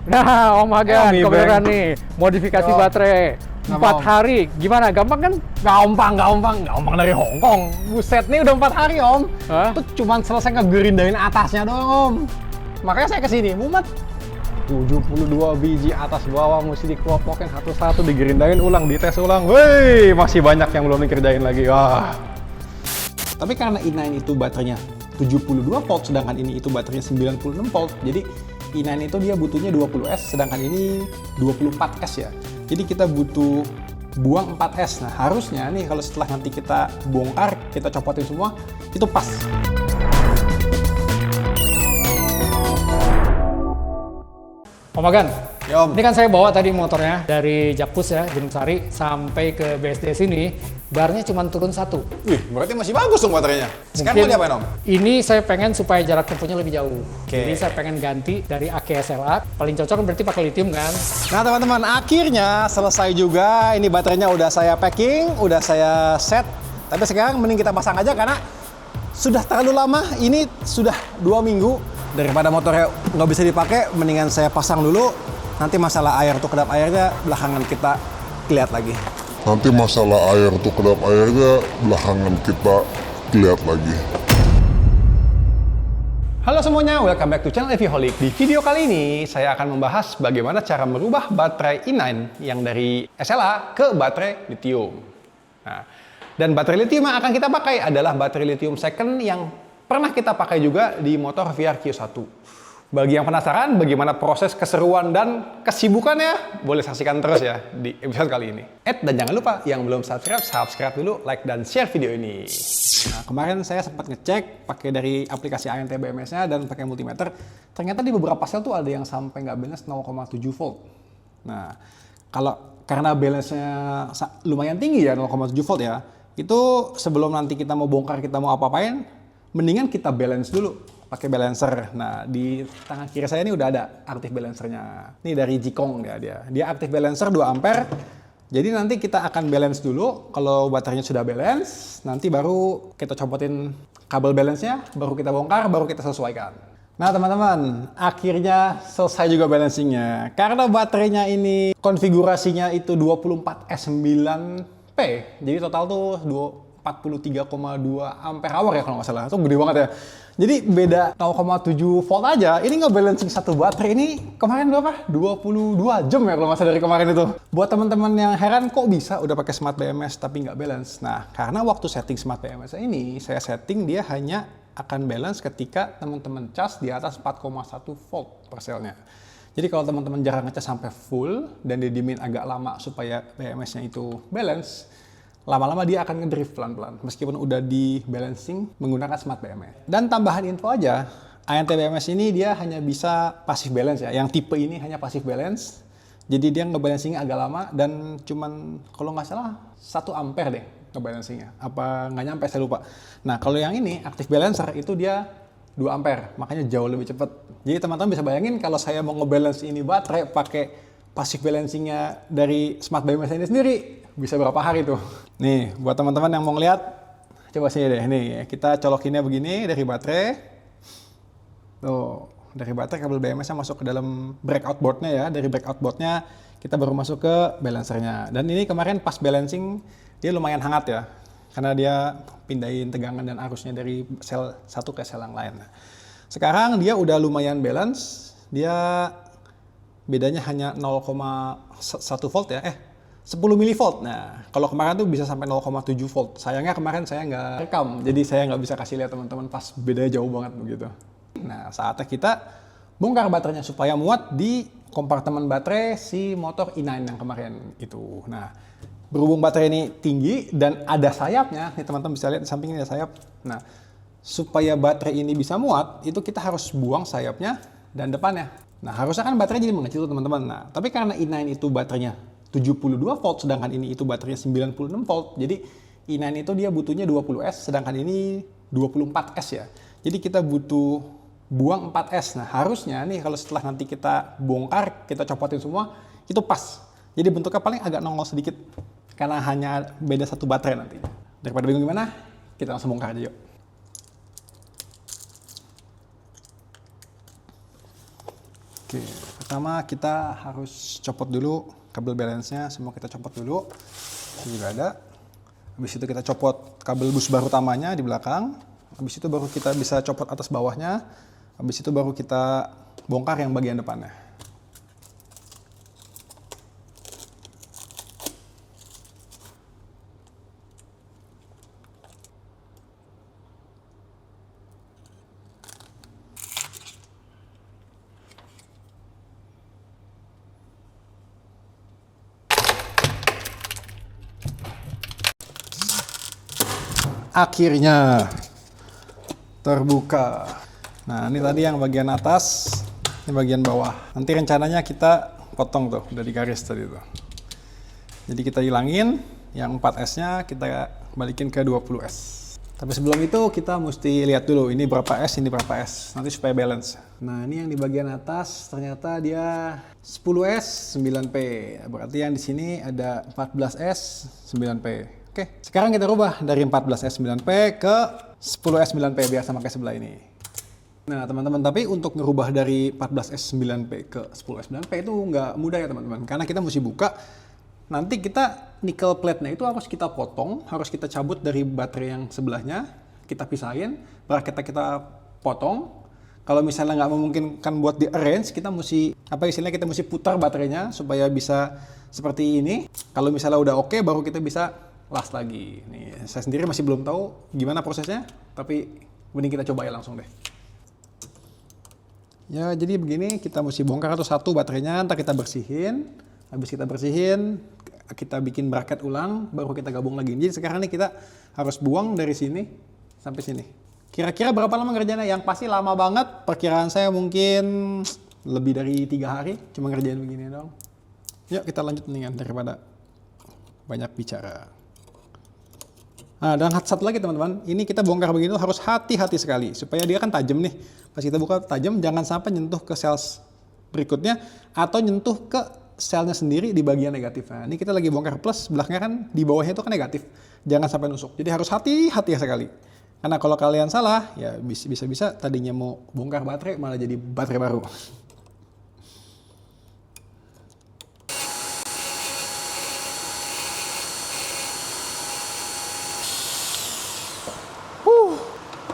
Nah, Om Hagan, Mi kebetulan Bang. nih, modifikasi Yo. baterai. Kenapa, 4 Om? hari, gimana? Gampang kan? Gampang dari Hong Kong. Buset, nih udah 4 hari Om. Hah? Itu cuman selesai ngegerindain atasnya doang Om. Makanya saya kesini, mumet. 72 biji atas bawah mesti dikelopokin satu-satu, digerindain ulang, dites ulang. Wih, masih banyak yang belum dikerjain lagi. Wah. Tapi karena i9 itu baterainya 72 volt, sedangkan ini itu baterainya 96 volt, jadi i9 itu dia butuhnya 20S, sedangkan ini 24S ya. Jadi kita butuh buang 4S. Nah harusnya nih kalau setelah nanti kita bongkar, kita copotin semua, itu pas. Om Hagan, Ya, Om. ini kan saya bawa tadi motornya dari Jakpus ya, Gunung Sari, sampai ke BSD sini, barnya cuma turun 1. Wih, berarti masih bagus dong baterainya. Sekarang mau Mungkin diapain Om? ini saya pengen supaya jarak tempuhnya lebih jauh. Oke. Jadi saya pengen ganti dari AKE SLA. Paling cocok berarti pakai lithium kan? Nah teman-teman, akhirnya selesai juga. Ini baterainya udah saya packing, udah saya set. Tapi sekarang mending kita pasang aja karena sudah terlalu lama. Ini sudah 2 minggu. Daripada motornya nggak bisa dipakai, mendingan saya pasang dulu. Nanti masalah air tuh kedap airnya belakangan kita lihat lagi. Nanti masalah air tuh kedap airnya belakangan kita lihat lagi. Halo semuanya, welcome back to channel EVholic. Di video kali ini saya akan membahas bagaimana cara merubah baterai i9 yang dari SLA ke baterai lithium. Nah, dan baterai lithium yang akan kita pakai adalah baterai lithium second yang pernah kita pakai juga di motor VR Q1. Bagi yang penasaran bagaimana proses keseruan dan kesibukannya, boleh saksikan terus ya di episode kali ini. Dan jangan lupa yang belum subscribe dulu, like dan share video ini. Nah, kemarin saya sempat ngecek pakai dari aplikasi ANT BMS-nya dan pakai multimeter. Ternyata di beberapa sel tuh ada yang sampai nggak balance 0,7 volt. Nah, karena balance-nya lumayan tinggi ya, 0,7 volt ya, itu sebelum nanti kita mau bongkar, kita mau apa-apain, mendingan kita balance dulu pakai balancer. Nah, di tangan kiri saya ini udah ada aktif balancernya. Ini dari Jikong dia aktif balancer 2 ampere. Jadi nanti kita akan balance dulu. Kalau baterainya sudah balance, nanti baru kita copotin kabel balance-nya, baru kita bongkar, baru kita sesuaikan. Nah teman-teman, akhirnya selesai juga balancingnya. Karena baterainya ini konfigurasinya itu 24S9P, jadi total tuh 43,2 ampere hour ya kalau nggak salah. Itu gede banget ya. Jadi beda 0,7 volt aja. Ini nge-balancing satu baterai ini kemarin berapa? 22 jam ya kalau nggak salah dari kemarin itu. Buat teman-teman yang heran kok bisa udah pakai Smart BMS tapi nggak balance. Nah, karena waktu setting Smart BMS ini, saya setting dia hanya akan balance ketika teman-teman cas di atas 4,1 volt per selnya. Jadi kalau teman-teman jarang ngecas sampai full dan didimin agak lama supaya BMS-nya itu balance, lama-lama dia akan ngedrift pelan-pelan meskipun udah di balancing menggunakan Smart BMS. Dan tambahan info aja, ANT BMS ini dia hanya bisa passive balance ya. Yang tipe ini hanya passive balance. Jadi dia ngebalancingnya agak lama dan cuman kalau nggak salah 1 ampere deh ngebalancingnya. Apa nggak nyampe, saya lupa. Nah kalau yang ini active balancer itu dia 2 ampere, makanya jauh lebih cepat. Jadi teman-teman bisa bayangin kalau saya mau ngebalance ini baterai pakai passive balancingnya dari Smart BMS ini sendiri, bisa berapa hari tuh. Nih, buat teman-teman yang mau ngeliat, coba sini deh. Nih, kita colokinnya begini dari baterai. Tuh, dari baterai kabel BMS-nya masuk ke dalam breakout board-nya ya. Dari breakout board-nya kita baru masuk ke balancernya. Dan ini kemarin pas balancing, dia lumayan hangat ya. Karena dia pindahin tegangan dan arusnya dari sel satu ke sel yang lain. Sekarang dia udah lumayan balance. Dia bedanya hanya 0,1 volt ya. 10 milivolt. Nah, kalau kemarin tuh bisa sampai 0,7 volt. Sayangnya kemarin saya nggak rekam, jadi saya nggak bisa kasih lihat teman-teman pas bedanya jauh banget begitu. Nah, saatnya kita bongkar baterainya supaya muat di kompartemen baterai si motor i9 yang kemarin itu. Nah, berhubung baterai ini tinggi dan ada sayapnya, nih teman-teman bisa lihat di samping ini ada sayap. Nah, supaya baterai ini bisa muat, itu kita harus buang sayapnya dan depannya. Nah, harusnya kan baterai jadi mengecil tuh teman-teman. Nah, tapi karena i9 itu baterainya 72 volt, sedangkan ini itu baterainya 96 volt. Jadi i9 itu dia butuhnya 20S, sedangkan ini 24S ya. Jadi kita butuh buang 4S. Nah harusnya nih kalau setelah nanti kita bongkar, kita copotin semua, itu pas. Jadi bentuknya paling agak nongol sedikit, karena hanya beda satu baterai nanti. Daripada bingung gimana, kita langsung bongkar aja yuk. Nah Oke, pertama kita harus copot dulu kabel balance-nya, semua kita copot dulu. Ini juga ada. Habis itu kita copot kabel bus bar utamanya di belakang. Habis itu baru kita bisa copot atas bawahnya. Habis itu baru kita bongkar yang bagian depannya. Akhirnya terbuka. Nah, ini tadi yang bagian atas, ini bagian bawah. Nanti rencananya kita potong tuh dari garis tadi tuh. Jadi kita hilangin yang 4S-nya, kita balikin ke 20S. Tapi sebelum itu kita mesti lihat dulu ini berapa S, ini berapa S, nanti supaya balance. Nah, ini yang di bagian atas ternyata dia 10S 9P. Berarti yang di sini ada 14S 9P. Oke, sekarang kita rubah dari 14S 9P ke 10S 9P biar sama kayak sebelah ini. Nah teman-teman, tapi untuk ngerubah dari 14S 9P ke 10S 9P itu nggak mudah ya teman-teman. Karena kita mesti buka, nanti kita nickel plate-nya itu harus kita potong, harus kita cabut dari baterai yang sebelahnya, kita pisahin, bracket kita potong. Kalau misalnya nggak memungkinkan buat di-arrange, kita mesti, kita mesti putar baterainya supaya bisa seperti ini. Kalau misalnya udah oke, baru kita bisa las lagi. Nih, saya sendiri masih belum tahu gimana prosesnya, tapi mending kita coba ya langsung deh. Ya, jadi begini, kita mesti bongkar satu baterainya, ntar kita bersihin. Habis kita bersihin, kita bikin bracket ulang, baru kita gabung lagi. Jadi sekarang nih kita harus buang dari sini sampai sini. Kira-kira berapa lama ngerjainnya? Yang pasti lama banget. Perkiraan saya mungkin lebih dari 3 hari, cuma ngerjain begini dong. Yuk kita lanjut mendingan daripada banyak bicara. Nah, dan satu lagi teman-teman, ini kita bongkar begini harus hati-hati sekali supaya dia kan tajam nih. Pas kita buka tajam, jangan sampai nyentuh ke sel berikutnya atau nyentuh ke selnya sendiri di bagian negatifnya. Ini kita lagi bongkar plus, belakangnya kan di bawahnya itu kan negatif. Jangan sampai nusuk. Jadi harus hati-hati sekali. Karena kalau kalian salah, ya bisa-bisa tadinya mau bongkar baterai malah jadi baterai baru.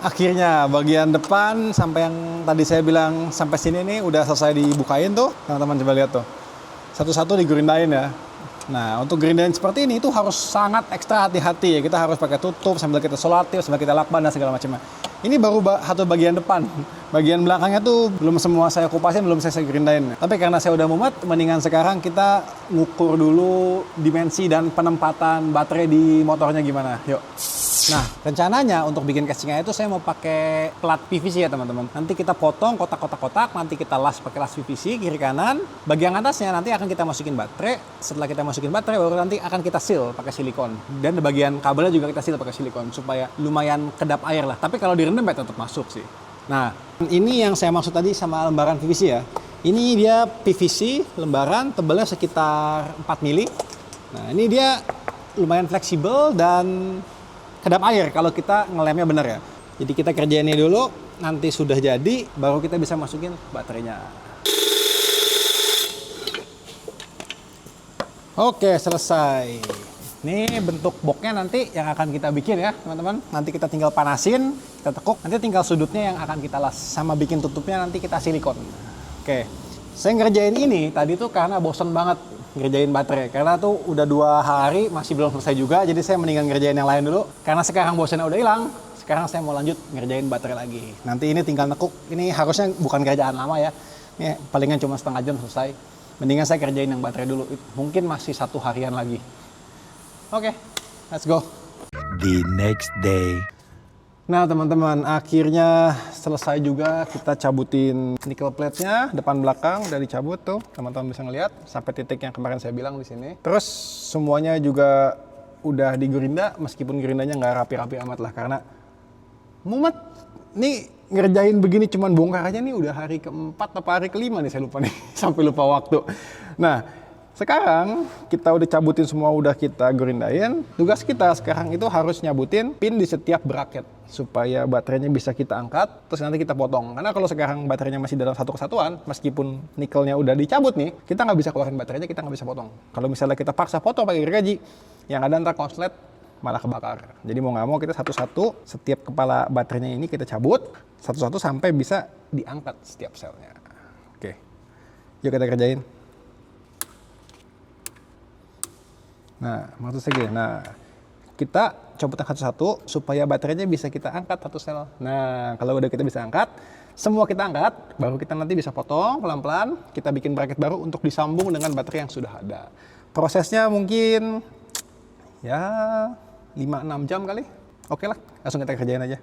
Akhirnya bagian depan sampai yang tadi saya bilang sampai sini nih udah selesai dibukain tuh. Teman-teman coba lihat tuh. Satu-satu digerindain ya. Nah, untuk gerindain seperti ini itu harus sangat ekstra hati-hati ya. Kita harus pakai tutup sambil kita solatif, sambil kita lakban dan segala macamnya. Ini baru satu bagian depan. Bagian belakangnya tuh belum semua saya kupasin, belum saya gerindain. Tapi karena saya udah mumet, mendingan sekarang kita ngukur dulu dimensi dan penempatan baterai di motornya gimana. Yuk. Nah, rencananya untuk bikin casingnya itu saya mau pakai plat PVC ya teman-teman. Nanti kita potong kotak-kotak-kotak, nanti kita las pakai las PVC kiri kanan. Bagian atasnya nanti akan kita masukin baterai. Setelah kita masukin baterai baru nanti akan kita seal pakai silikon. Dan bagian kabelnya juga kita seal pakai silikon supaya lumayan kedap air lah. Tapi kalau direndam ya tetap masuk sih. Nah, ini yang saya maksud tadi sama lembaran PVC ya. Ini dia PVC lembaran tebalnya sekitar 4 mili. Nah, ini dia lumayan fleksibel dan kedap air kalau kita ngelemnya bener ya. Jadi kita kerjain ini dulu, nanti sudah jadi, baru kita bisa masukin baterainya. Oke, selesai. Ini bentuk boxnya nanti yang akan kita bikin ya teman-teman. Nanti kita tinggal panasin, kita tekuk, nanti tinggal sudutnya yang akan kita las. Sama bikin tutupnya nanti kita silikon. Oke, saya ngerjain ini tadi tuh karena bosen banget ngerjain baterai, karena tuh udah 2 hari masih belum selesai juga, jadi saya mendingan ngerjain yang lain dulu. Karena sekarang bosannya udah hilang, sekarang saya mau lanjut ngerjain baterai lagi. Nanti ini tinggal nekuk, ini harusnya bukan kerjaan lama ya, ini palingan cuma setengah jam selesai. Mendingan saya kerjain yang baterai dulu, mungkin masih 1 harian lagi. Oke, let's go. The next day. Nah teman-teman, akhirnya selesai juga kita cabutin nickel plate-nya, depan belakang udah dicabut tuh, teman-teman bisa ngeliat sampai titik yang kemarin saya bilang di sini. Terus semuanya juga udah digerinda, meskipun gerindanya nggak rapi-rapi amat lah karena mumet. Nih ngerjain begini cuman bongkar aja nih udah hari ke-4 atau hari ke-5 nih saya lupa nih, sampai lupa waktu. Nah Sekarang kita udah cabutin semua, udah kita gerindain. Tugas kita sekarang itu harus nyabutin pin di setiap bracket supaya baterainya bisa kita angkat, terus nanti kita potong. Karena kalau sekarang baterainya masih dalam satu kesatuan, meskipun nikelnya udah dicabut nih, kita nggak bisa keluarin baterainya, kita nggak bisa potong. Kalau misalnya kita paksa potong pakai gergaji, yang ada ntar konslet malah kebakar. Jadi mau nggak mau kita satu-satu setiap kepala baterainya ini kita cabut satu-satu sampai bisa diangkat setiap selnya. Oke, yuk kita kerjain. Nah, maksud saya gini, kita copotin satu-satu supaya baterainya bisa kita angkat satu sel. Nah, kalau udah kita bisa angkat, semua kita angkat, baru kita nanti bisa potong pelan-pelan, kita bikin bracket baru untuk disambung dengan baterai yang sudah ada. Prosesnya mungkin ya 5-6 jam kali. Oke lah, langsung kita kerjain aja.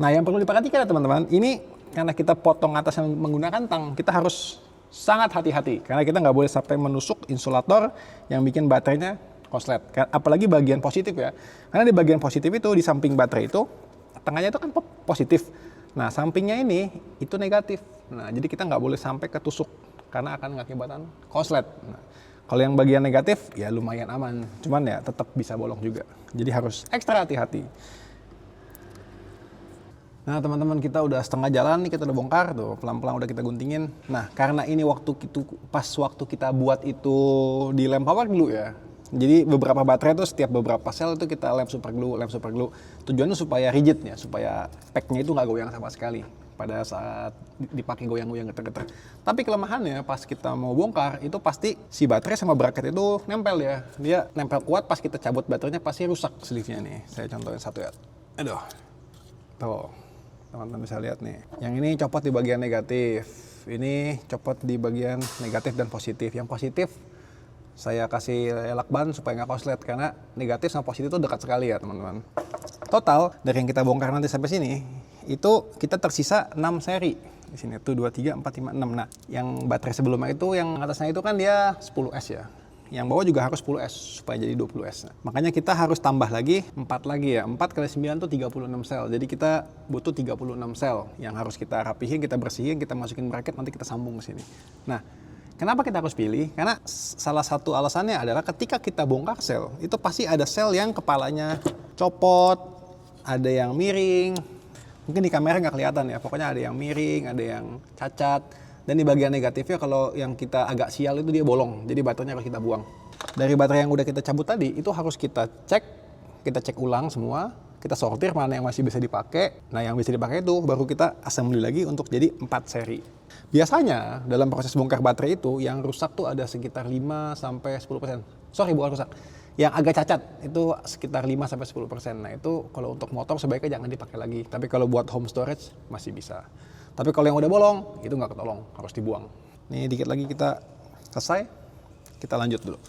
Nah, yang perlu diperhatikan ya teman-teman, ini karena kita potong atas yang menggunakan tang, kita harus sangat hati-hati karena kita nggak boleh sampai menusuk insulator yang bikin baterainya konslet. Apalagi bagian positif ya. Karena di bagian positif itu di samping baterai itu tengahnya itu kan positif. Nah sampingnya ini itu negatif. Nah jadi kita nggak boleh sampai ketusuk karena akan mengakibatkan konslet. Nah, kalau yang bagian negatif ya lumayan aman. Cuman ya tetap bisa bolong juga. Jadi harus ekstra hati-hati. Nah teman-teman kita udah setengah jalan nih, kita udah bongkar tuh, pelan-pelan udah kita guntingin. Nah karena ini pas waktu kita buat itu di lem power glue ya. Jadi beberapa baterai tuh setiap beberapa sel itu kita lem super glue. Tujuannya supaya rigid ya, supaya packnya itu nggak goyang sama sekali pada saat dipakai goyang-goyang geter-geter. Tapi kelemahannya pas kita mau bongkar itu pasti si baterai sama bracket itu nempel ya. Dia nempel kuat, pas kita cabut baterainya pasti rusak sleeve-nya nih. Saya contohin satu ya. Aduh. Tuh. Teman-teman bisa lihat nih. Yang ini copot di bagian negatif. Ini copot di bagian negatif dan positif. Yang positif saya kasih lakban supaya nggak konslet karena negatif sama positif itu dekat sekali ya teman-teman. Total dari yang kita bongkar nanti sampai sini itu kita tersisa 6 seri. Di sini tuh 2, 3, 4, 5, 6. Nah, yang baterai sebelumnya itu yang atasnya itu kan dia 10S ya. Yang bawah juga harus 10S supaya jadi 20S. Nah, makanya kita harus tambah lagi 4 lagi ya. 4 kali 9 itu 36 sel. Jadi kita butuh 36 sel yang harus kita rapihin, kita bersihin, kita masukin bracket, nanti kita sambung ke sini. Nah, kenapa kita harus pilih? Karena salah satu alasannya adalah ketika kita bongkar sel, itu pasti ada sel yang kepalanya copot, ada yang miring. Mungkin di kamera nggak kelihatan ya, pokoknya ada yang miring, ada yang cacat. Dan di bagian negatifnya kalau yang kita agak sial itu dia bolong, jadi baterainya harus kita buang. Dari baterai yang udah kita cabut tadi, itu harus kita cek ulang semua, kita sortir mana yang masih bisa dipakai. Nah yang bisa dipakai itu baru kita assembly lagi untuk jadi 4 seri. Biasanya dalam proses bongkar baterai itu yang rusak tuh ada sekitar 5-10%. Sorry bukan rusak, yang agak cacat itu sekitar 5-10%. Nah itu kalau untuk motor sebaiknya jangan dipakai lagi. Tapi kalau buat home storage masih bisa. Tapi kalau yang udah bolong, itu nggak ketolong, harus dibuang. Nih dikit lagi kita selesai, kita lanjut dulu.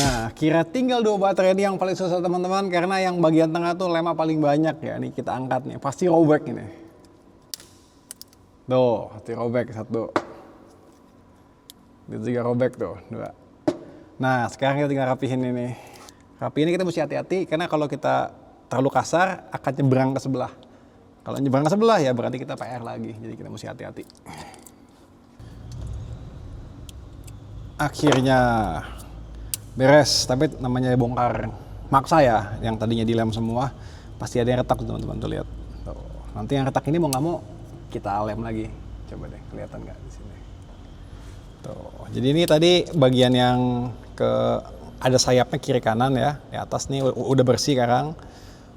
Nah, kira tinggal 2 baterai ini yang paling susah teman-teman, karena yang bagian tengah tuh lemnya paling banyak ya. Nih kita angkat nih, pasti robek ini. Tuh, pasti robek 1. Itu juga robek tuh, 2. Nah, sekarang kita tinggal rapihin ini. Rapihin ini kita mesti hati-hati karena kalau kita terlalu kasar akan nyebrang ke sebelah. Kalau nyebrang ke sebelah ya berarti kita PR lagi. Jadi kita mesti hati-hati. Akhirnya beres, tapi namanya bongkar maksa ya. Yang tadinya dilem semua, pasti ada yang retak teman-teman tuh lihat. Tuh. Nanti yang retak ini mau nggak mau kita lem lagi. Coba deh, kelihatan nggak di sini? Tuh. Jadi ini tadi bagian yang ada sayapnya kiri kanan ya, di atas nih udah bersih sekarang.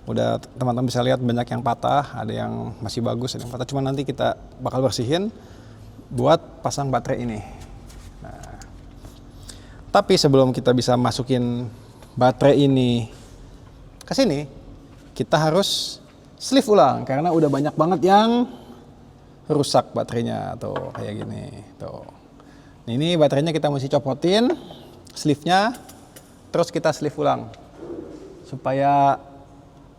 Udah teman-teman bisa lihat banyak yang patah, ada yang masih bagus, ada yang patah. Cuma nanti kita bakal bersihin buat pasang baterai ini. Nah, tapi sebelum kita bisa masukin baterai ini ke sini, kita harus sleeve ulang karena udah banyak banget yang rusak baterainya tuh kayak gini tuh. Ini baterainya kita mesti copotin sleeve-nya, terus kita sleeve ulang supaya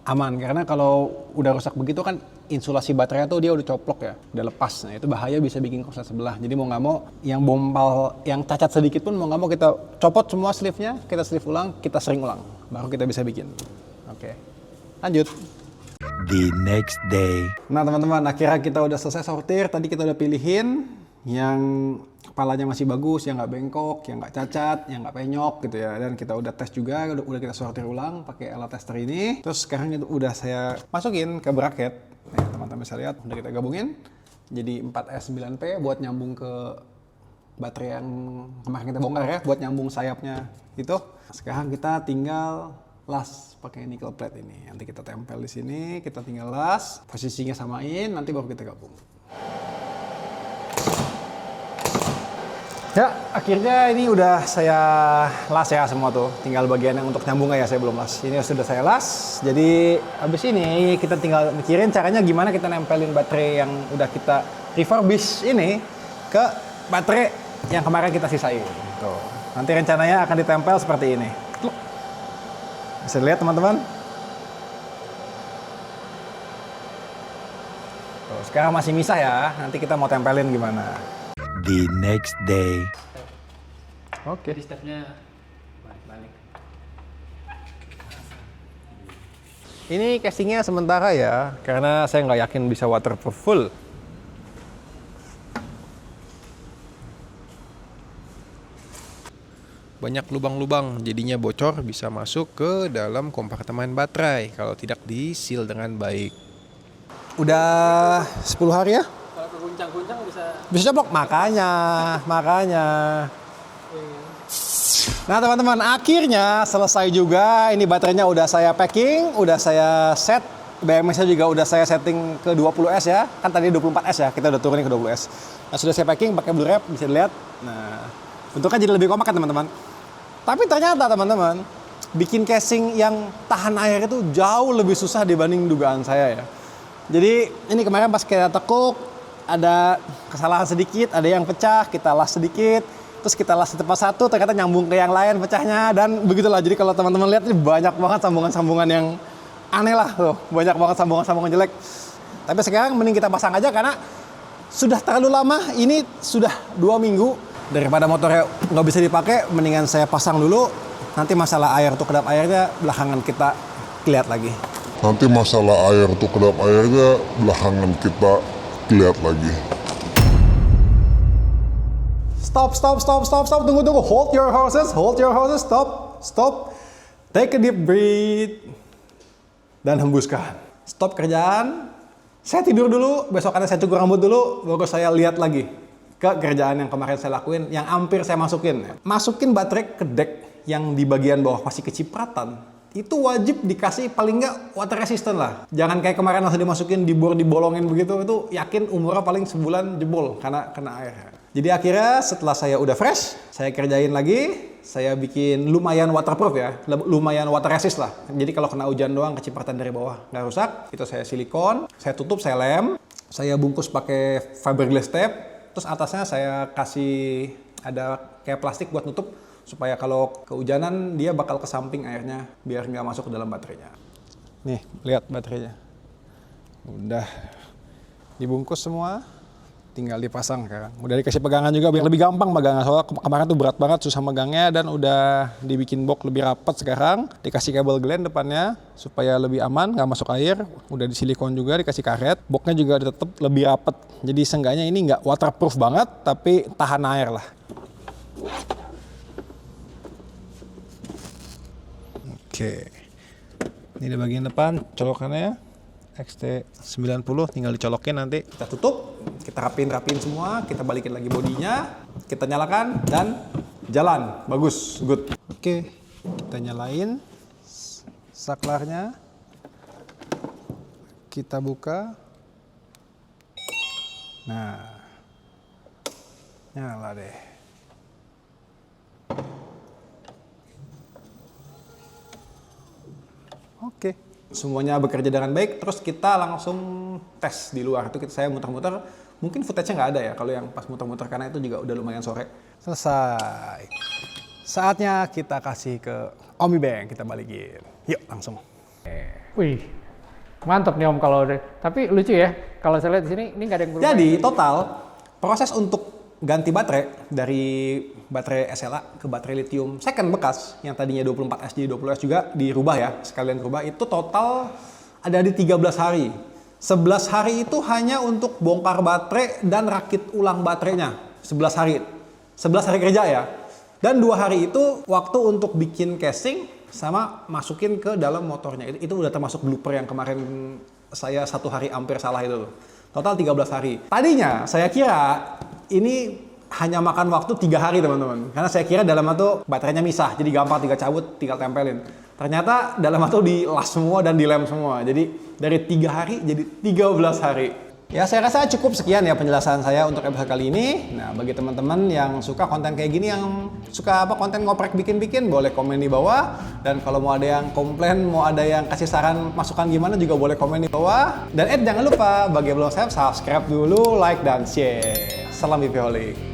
aman. Karena kalau udah rusak begitu kan insulasi baterainya tuh dia udah coplok ya, udah lepas. Nah itu bahaya, bisa bikin konslet sebelah. Jadi mau nggak mau yang bompal, yang cacat sedikit pun mau nggak mau kita copot semua sleeve-nya, kita sleeve ulang, kita sering ulang, baru kita bisa bikin. Oke, lanjut. The next day. Nah teman-teman, akhirnya kita udah selesai sortir. Tadi kita udah pilihin yang kepalanya masih bagus, yang nggak bengkok, yang nggak cacat, yang nggak penyok gitu ya. Dan kita udah tes juga, udah kita sortir ulang pakai alat tester ini. Terus sekarang itu udah saya masukin ke bracket. Nah, teman-teman bisa lihat, udah kita gabungin jadi 4S9P buat nyambung ke baterai yang kemarin kita bongkar ya, buat nyambung sayapnya itu. Sekarang kita tinggal las pakai nickel plate ini. Nanti kita tempel di sini, kita tinggal las, posisinya samain, nanti baru kita gabung. Ya, akhirnya ini udah saya las ya semua tuh. Tinggal bagian yang untuk nyambung ya, saya belum las. Ini sudah saya las. Jadi abis ini kita tinggal mikirin caranya gimana kita nempelin baterai yang udah kita refurbish ini ke baterai yang kemarin kita sisain. Tuh. Nanti rencananya akan ditempel seperti ini. Bisa lihat teman-teman. Tuh, sekarang masih misah ya. Nanti kita mau tempelin gimana. The next day. Oke. Jadi stepnya balik. Ini casingnya sementara ya, karena saya nggak yakin bisa waterproof full. Banyak lubang-lubang, jadinya bocor bisa masuk ke dalam kompartemen baterai kalau tidak di-seal dengan baik. Udah 10 hari ya? Kalau keguncang-guncang Bisa jeblok, makanya. Nah teman-teman, akhirnya selesai juga. Ini baterainya udah saya packing, udah saya set. BMS-nya juga udah saya setting ke 20S ya. Kan tadi 24S ya, kita udah turunin ke 20S. Nah sudah saya packing pakai blue wrap, bisa dilihat. Nah, bentuknya jadi lebih kompak kan teman-teman. Tapi ternyata teman-teman, bikin casing yang tahan air itu jauh lebih susah dibanding dugaan saya ya. Jadi ini kemarin pas kita tekuk, ada kesalahan sedikit, ada yang pecah, kita las sedikit, terus kita las di tempat satu, ternyata nyambung ke yang lain pecahnya, dan begitulah. Jadi kalau teman-teman lihat ini banyak banget sambungan-sambungan yang aneh lah tuh, banyak banget sambungan-sambungan jelek. Tapi sekarang mending kita pasang aja karena sudah terlalu lama, ini sudah 2 minggu. Daripada motornya nggak bisa dipakai, mendingan saya pasang dulu. Nanti masalah air tuh kedap airnya belakangan kita lihat lagi. Nanti masalah air tuh kedap airnya belakangan kita lihat lagi. Stop, tunggu, hold your horses, stop, take a deep breath, dan hembuskan. Stop kerjaan, saya tidur dulu, besokannya saya cukur rambut dulu, baru saya lihat lagi ke kerjaan yang kemarin saya lakuin, yang hampir saya masukin. Masukin baterai ke deck yang di bagian bawah masih kecipratan, itu wajib dikasih paling nggak water resistant lah. Jangan kayak kemarin langsung dimasukin, dibolongin begitu, itu yakin umurnya paling sebulan jebol karena kena air. Jadi akhirnya setelah saya udah fresh, saya kerjain lagi, saya bikin lumayan waterproof ya, lumayan water resist lah. Jadi kalau kena hujan doang, kecipratan dari bawah nggak rusak. Itu saya silikon, saya tutup, saya lem, saya bungkus pakai fiberglass tape, terus atasnya saya kasih ada kayak plastik buat nutup, supaya kalau kehujanan dia bakal ke samping airnya biar nggak masuk ke dalam baterainya. Nih, lihat baterainya. Udah dibungkus semua, tinggal dipasang sekarang. Udah dikasih pegangan juga biar lebih gampang megangnya. Soalnya kemarin tuh berat banget, susah megangnya, dan udah dibikin box lebih rapat sekarang. Dikasih kabel glen depannya supaya lebih aman, nggak masuk air. Udah di silikon juga, dikasih karet. Boxnya juga tetap lebih rapat. Jadi seenggaknya ini nggak waterproof banget, tapi tahan air lah. Oke, ini di bagian depan colokannya XT90, tinggal dicolokin nanti. Kita tutup, kita rapiin semua, kita balikin lagi bodinya, kita nyalakan dan jalan, bagus, good. Oke, kita nyalain saklarnya, kita buka. Nah, nyala deh. Oke, semuanya bekerja dengan baik. Terus kita langsung tes di luar. Itu saya muter-muter. Mungkin footage-nya nggak ada ya kalau yang pas muter-muter, karena itu juga udah lumayan sore. Selesai. Saatnya kita kasih ke Omi Bank, kita balikin. Yuk langsung. Wih, mantap nih Om kalau udah. Tapi lucu ya, kalau saya lihat di sini ini nggak ada yang berubah. Jadi total proses untuk ganti baterai dari baterai SLA ke baterai lithium second bekas yang tadinya 24S jadi 20S juga dirubah ya, sekalian dirubah, itu total ada di 13 hari. 11 hari itu hanya untuk bongkar baterai dan rakit ulang baterainya. 11 hari. 11 hari kerja ya. Dan 2 hari itu waktu untuk bikin casing sama masukin ke dalam motornya. Itu udah termasuk blooper yang kemarin saya 1 hari hampir salah itu. Total 13 hari. Tadinya saya kira ini hanya makan waktu 3 hari teman-teman. Karena saya kira dalam itu baterainya misah, jadi gampang tinggal cabut, tinggal tempelin. Ternyata dalam itu dilas semua dan dilem semua. Jadi dari 3 hari jadi 13 hari. Ya saya rasa cukup sekian ya penjelasan saya untuk episode kali ini. Nah bagi teman-teman yang suka konten kayak gini, yang suka konten ngoprek bikin-bikin, boleh komen di bawah. Dan kalau mau ada yang komplain, mau ada yang kasih saran masukan gimana juga boleh komen di bawah. Dan jangan lupa bagi yang belum subscribe dulu, like dan share. Salam Viviholic.